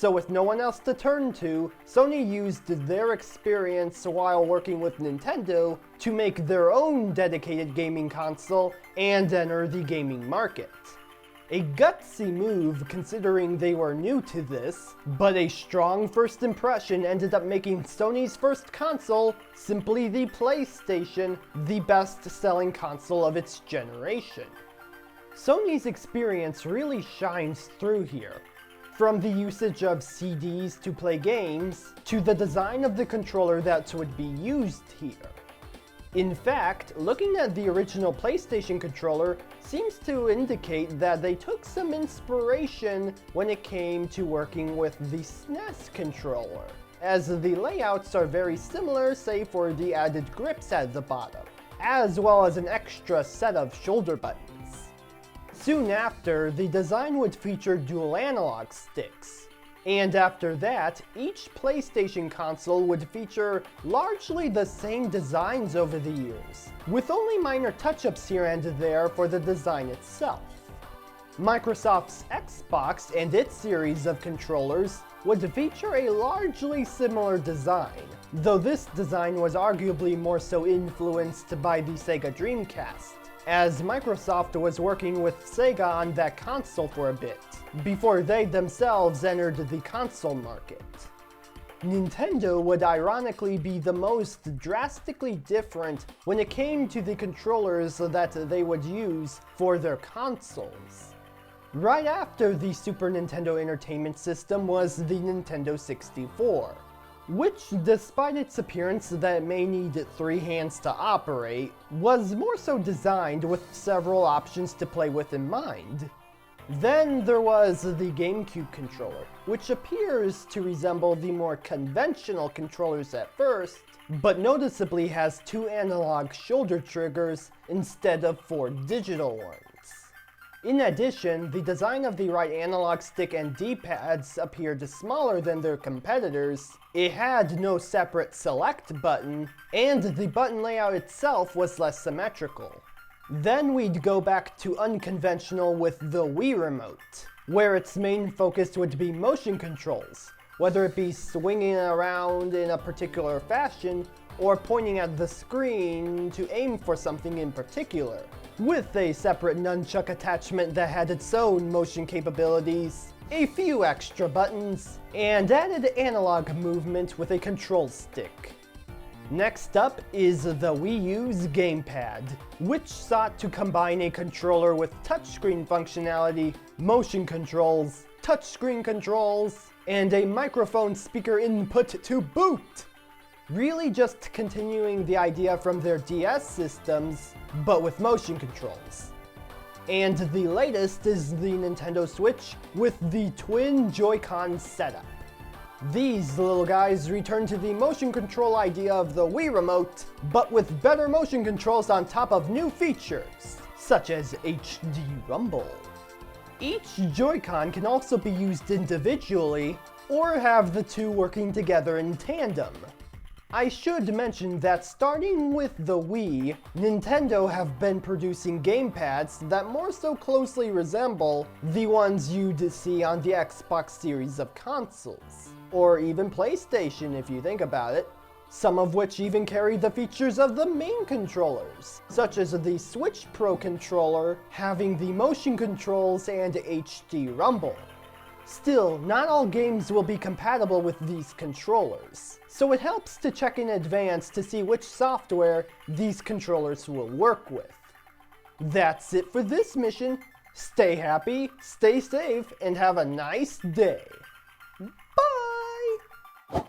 So with no one else to turn to, Sony used their experience while working with Nintendo to make their own dedicated gaming console and enter the gaming market. A gutsy move considering they were new to this, but a strong first impression ended up making Sony's first console, simply the PlayStation, the best-selling console of its generation. Sony's experience really shines through here. From the usage of CDs to play games, to the design of the controller that would be used here. In fact, looking at the original PlayStation controller seems to indicate that they took some inspiration when it came to working with the SNES controller, as the layouts are very similar save for the added grips at the bottom, as well as an extra set of shoulder buttons. Soon after, the design would feature dual analog sticks. And after that, each PlayStation console would feature largely the same designs over the years, with only minor touch-ups here and there for the design itself. Microsoft's Xbox and its series of controllers would feature a largely similar design, though this design was arguably more so influenced by the Sega Dreamcast, as Microsoft was working with Sega on that console for a bit, before they themselves entered the console market. Nintendo would ironically be the most drastically different when it came to the controllers that they would use for their consoles. Right after the Super Nintendo Entertainment System was the Nintendo 64. Which, despite its appearance that it may need 3 hands to operate, was more so designed with several options to play with in mind. Then there was the GameCube controller, which appears to resemble the more conventional controllers at first, but noticeably has 2 analog shoulder triggers instead of 4 digital ones. In addition, the design of the right analog stick and D-pads appeared smaller than their competitors, it had no separate select button, and the button layout itself was less symmetrical. Then we'd go back to unconventional with the Wii Remote, where its main focus would be motion controls, whether it be swinging around in a particular fashion or pointing at the screen to aim for something in particular, with a separate nunchuck attachment that had its own motion capabilities, a few extra buttons, and added analog movement with a control stick. Next up is the Wii U's gamepad, which sought to combine a controller with touchscreen functionality, motion controls, touchscreen controls, and a microphone speaker input to boot! Really just continuing the idea from their DS systems, but with motion controls. And the latest is the Nintendo Switch with the twin Joy-Con setup. These little guys return to the motion control idea of the Wii Remote, but with better motion controls on top of new features, such as HD Rumble. Each Joy-Con can also be used individually, or have the two working together in tandem. I should mention that starting with the Wii, Nintendo have been producing gamepads that more so closely resemble the ones you'd see on the Xbox series of consoles, or even PlayStation if you think about it, some of which even carry the features of the main controllers, such as the Switch Pro controller having the motion controls and HD Rumble. Still, not all games will be compatible with these controllers, so it helps to check in advance to see which software these controllers will work with. That's it for this mission. Stay happy, stay safe, and have a nice day. Bye!